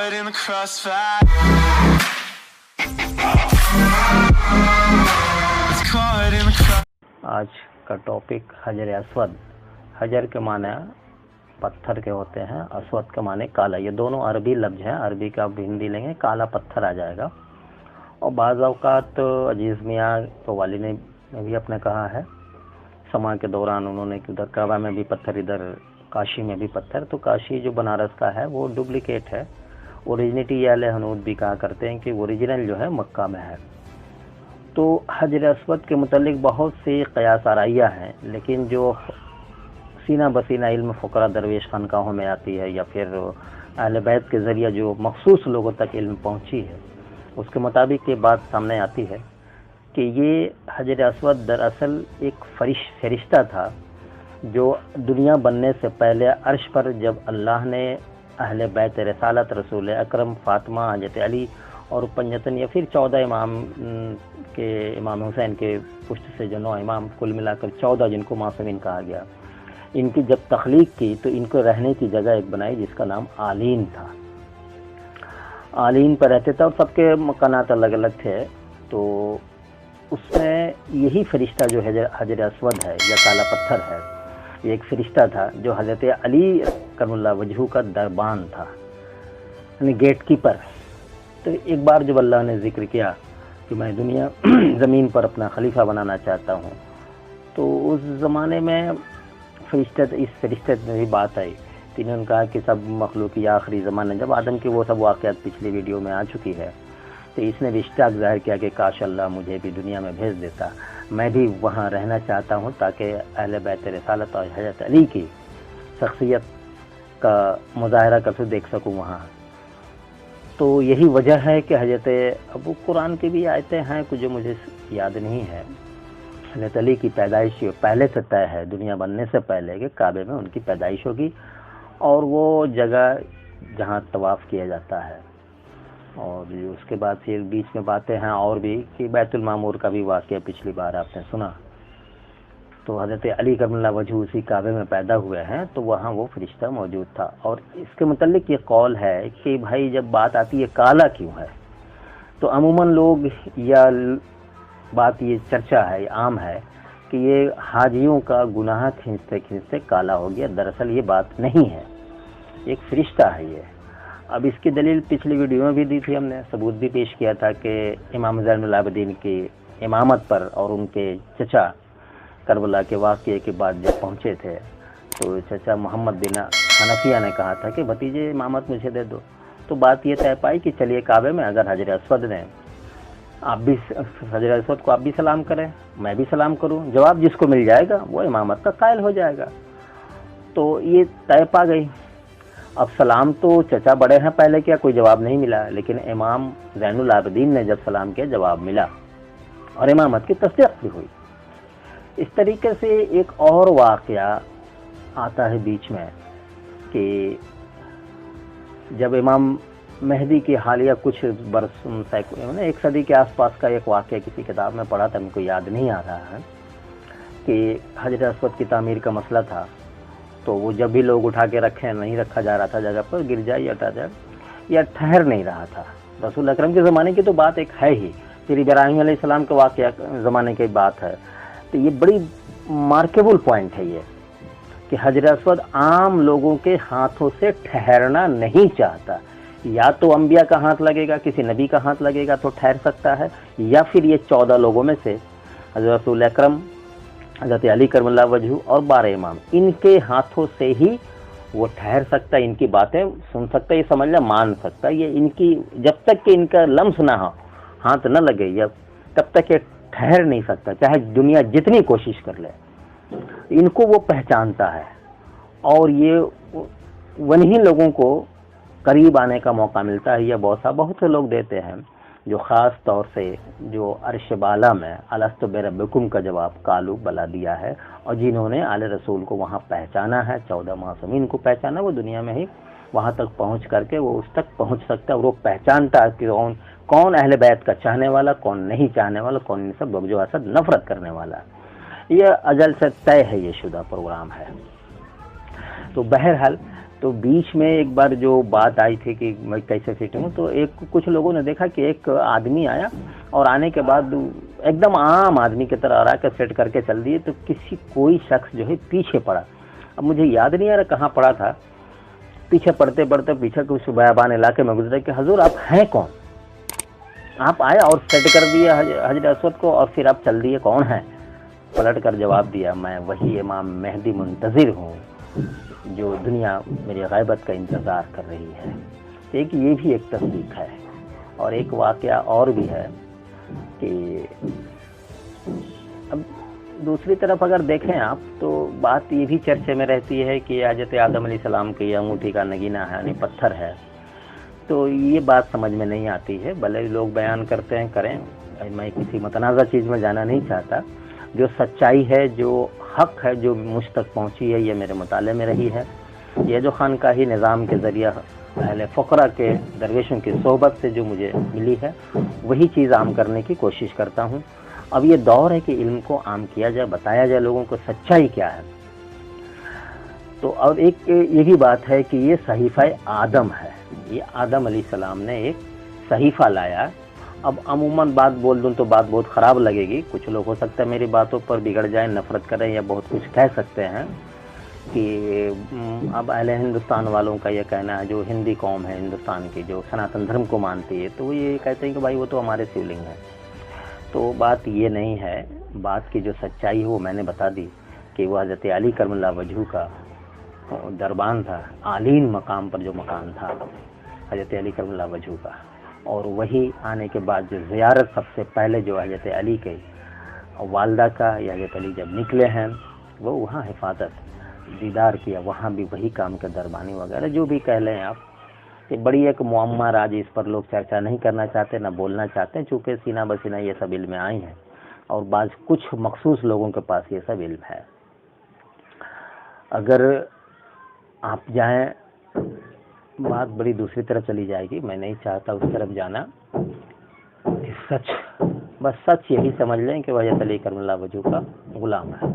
caught in the crossfire. It's caught in the crossfire. आज का topic हजर असवद। हजर के माने पत्थर के होते हैं, असवद के माने काला। ये दोनों अरबी लफ्ज हैं, अरबी का आप हिंदी लेंगे काला पत्थर आ जाएगा। और बाज़ औक़ात अजीज़ मियाँ तो वाली ने भी अपने कहा है समा के दौरान उन्होंने कि उधर काबा में भी पत्थर, इधर काशी में भी पत्थर। तो काशी जो बनारस का है वो डुप्लीकेट है, ओरिजिनिटी अहले हनूद भी कहा करते हैं कि ओरिजिनल जो है मक्का में है। तो हजर असवद के मुतालिक बहुत सी क़यास आराइया हैं, लेकिन जो सीना बसीना इल्म फ़ुक़रा दरवेश खानकाहों में आती है या फिर अहले बैत के ज़रिए जो मखसूस लोगों तक इल्म पहुँची है, उसके मुताबिक ये बात सामने आती है कि ये हजर असवद दरअसल एक फरिश्ता था जो दुनिया बनने से पहले अर्श पर जब अल्लाह ने अहले बैत रसालत रसूल अकरम फ़ातिमा हज़रत अली और पंजतन या फिर 14 इमाम के इमाम हुसैन के पुष्ट से जो 9 इमाम कुल मिलाकर 14 जिनको मासूमीन कहा गया, इनकी जब तख्लीक की तो इनको रहने की जगह एक बनाई जिसका नाम आलीन था। आलीन पर रहते थे और सबके मकानात अलग अलग थे। तो उसमें यही फरिश्ता जो हजर असवद है या काला पत्थर है, ये एक फरिश्ता था जो हज़रत अली करमुल्लाह वजहू का दरबान था, यानी गेट कीपर। तो एक बार जब अल्लाह ने जिक्र किया कि मैं दुनिया ज़मीन पर अपना खलीफा बनाना चाहता हूँ, तो उस ज़माने में इस फरिश्ते में भी बात आई। तो इन्होंने कहा कि सब मखलूक या आखिरी ज़माने जब आदम की वो सब वाक़यात पिछली वीडियो में आ चुकी है, तो इसने भी इश्तियाक़ ज़ाहिर किया कि काश अल्लाह मुझे भी दुनिया में भेज देता, मैं भी वहाँ रहना चाहता हूँ ताकि अहले बैत रसालत और हज़रत अली की शख्सियत का मुज़ाहरा कर देख सकूँ वहाँ। तो यही वजह है कि हज़रत अबू कुरान की भी आयतें हैं कुछ जो मुझे याद नहीं है। हज़रत अली की पैदाइश पहले से तय है, दुनिया बनने से पहले कि काबे में उनकी पैदाइश होगी और वो जगह जहाँ तवाफ़ किया जाता है। और उसके बाद फिर बीच में बातें हैं और भी कि बैतुल मामूर का भी वाक़या पिछली बार आपने सुना। तो हज़रत अली करमुल्लाह वजहू उसी काबे में पैदा हुए हैं, तो वहाँ वो फरिश्ता मौजूद था। और इसके मुतालिक ये कौल है कि भाई जब बात आती है काला क्यों है, तो अमूमन लोग या बात ये चर्चा है, आम है कि ये हाजियों का गुनाह खींचते खींचते काला हो गया। दरअसल ये बात नहीं है, एक फरिश्ता है ये। अब इसकी दलील पिछली वीडियो में भी दी थी हमने, सबूत भी पेश किया था कि इमाम ज़ैनुल आबिदीन की इमामत पर और उनके चचा करबला के वाक़ये के बाद जब पहुँचे थे तो चचा मोहम्मद बिन हनफिया ने कहा था कि भतीजे इमामत मुझे दे दो। तो बात ये तय पाई कि चलिए काबे में अगर हजर असवद ने आप भी हजर असवद को आप भी सलाम करें, मैं भी सलाम करूं, जवाब जिसको मिल जाएगा वो इमामत का कायल हो जाएगा। तो ये तय पा गई। अब सलाम तो चचा बड़े हैं पहले किया, कोई जवाब नहीं मिला, लेकिन इमाम ज़ैनुल आबिदीन ने जब सलाम किया जवाब मिला और इमामत की तस्दीक़ भी हुई। इस तरीके से एक और वाक़या आता है बीच में कि जब इमाम मेहदी की हालिया कुछ बरस मैंने 1 सदी के आसपास का एक वाक़या किसी किताब में पढ़ा था, मुझको याद नहीं आ रहा है, कि हजर असवद की तामीर का मसला था। तो वो जब भी लोग उठा के रखें, नहीं रखा जा रहा था जगह पर, गिर जाए या हटा जाए या ठहर नहीं रहा था। रसूल अकरम के ज़माने की तो बात एक है ही, फिर इब्राहीम अलैहिस्सलाम के वाक़या ज़माने की बात है। तो ये बड़ी मार्केबल पॉइंट है ये कि हजर असवद आम लोगों के हाथों से ठहरना नहीं चाहता। या तो अंबिया का हाथ लगेगा, किसी नबी का हाथ लगेगा तो ठहर सकता है, या फिर ये 14 लोगों में से हज़रत रसूल अकरम, हज़रत अली करमुल्लाह वजहू और 12 इमाम, इनके हाथों से ही वो ठहर सकता है, इनकी बातें सुन सकता है, ये समझ ले मान सकता है। ये इनकी जब तक कि इनका लम्स ना हो, हाथ न लगे, या तब तक ये ठहर नहीं सकता, चाहे दुनिया जितनी कोशिश कर ले। इनको वो पहचानता है और ये वन्हीं लोगों को करीब आने का मौका मिलता है। यह बहुत से लोग देते हैं जो ख़ास तौर से जो अर्श बाला में अलस्तु बिरब्बिकुम का जवाब कालू बला दिया है और जिन्होंने आले रसूल को वहाँ पहचाना है, 14 मासूमीन को पहचाना, वो दुनिया में ही वहाँ तक पहुँच करके वो उस तक पहुँच सकता है और वो पहचानता है कि कौन अहले बैत का चाहने वाला, कौन नहीं चाहने वाला, कौन इन सब बगजो असद नफरत करने वाला। यह अजल से तय है, ये शुदा प्रोग्राम है। तो बहरहाल تو بیچ میں ایک بار جو بات آئی تھی کہ میں کیسے فٹ ہوں، تو کچھ لوگوں نے دیکھا کہ ایک آدمی آیا اور آنے کے بعد ایک دم عام آدمی کی طرح آ کے سیٹ کر کے چل دیے، تو کوئی شخص جو ہے پیچھے پڑا. اب مجھے یاد نہیں آ رہا کہاں پڑا تھا. پیچھے پڑتے پڑتے پیچھے کچھ بیابان علاقے میں گزرے کہ حضور آپ ہیں کون؟ آپ آئے اور سیٹ کر دیا حجر اسود کو اور پھر آپ چل دیے، کون ہے؟ پلٹ کر جواب دیا، میں وہی امام مہدی منتظر ہوں جو دنیا میری غیبت کا انتظار کر رہی ہے. ایک یہ بھی ایک تصدیق ہے. اور ایک واقعہ اور بھی ہے کہ اب دوسری طرف اگر دیکھیں آپ تو بات یہ بھی چرچے میں رہتی ہے کہ حضرت آدم علیہ السلام کی انگوٹھی کا نگینہ ہے، یعنی پتھر ہے. تو یہ بات سمجھ میں نہیں آتی ہے، بھلے لوگ بیان کرتے ہیں کریں، میں کسی متنازع چیز میں جانا نہیں چاہتا. جو سچائی ہے، جو حق ہے، جو مجھ تک پہنچی ہے، یہ میرے مطالعے میں رہی ہے. یہ جو خانقاہی نظام کے ذریعہ اہل فقرہ کے درویشوں کی صحبت سے جو مجھے ملی ہے، وہی چیز عام کرنے کی کوشش کرتا ہوں. اب یہ دور ہے کہ علم کو عام کیا جائے، بتایا جائے لوگوں کو سچائی کیا ہے. تو اور ایک یہی بات ہے کہ یہ صحیفہ آدم ہے. یہ آدم علیہ السلام نے ایک صحیفہ لایا. اب عموماً بات بول دوں تو بات بہت خراب لگے گی، کچھ لوگ ہو سکتا ہے میری باتوں پر بگڑ جائیں، نفرت کریں یا بہت کچھ کہہ سکتے ہیں کہ اب اہل ہندوستان والوں کا یہ کہنا ہے، جو ہندی قوم ہے ہندوستان کی، جو سناتن دھرم کو مانتی ہے، تو وہ یہ کہتے ہیں کہ بھائی وہ تو ہمارے شیولنگ ہے. تو بات یہ نہیں ہے. بات کی جو سچائی ہے وہ میں نے بتا دی کہ وہ حضرت علی کرم اللہ وجہہ کا دربان تھا، عالین مقام پر جو مقام تھا حضرت علی کرم اللہ وجہہ کا. اور وہی آنے کے بعد جو زیارت سب سے پہلے جو حضرت علی کے والدہ کا یا حضرت علی جب نکلے ہیں وہ وہاں حفاظت دیدار کیا، وہاں بھی وہی کام کے دربانی وغیرہ جو بھی کہہ لیں آپ. یہ بڑی ایک معمہ راج، اس پر لوگ چرچا نہیں کرنا چاہتے، نہ بولنا چاہتے، چونکہ سینہ بسینہ یہ سب علم آئی ہیں اور بعض کچھ مخصوص لوگوں کے پاس یہ سب علم ہے. اگر آپ جائیں بات بڑی دوسری طرف چلی جائے گی، میں نہیں چاہتا اس طرف جانا. سچ بس سچ یہی سمجھ لیں کہ حضرت علی کرم اللہ وجہہ کا غلام ہے.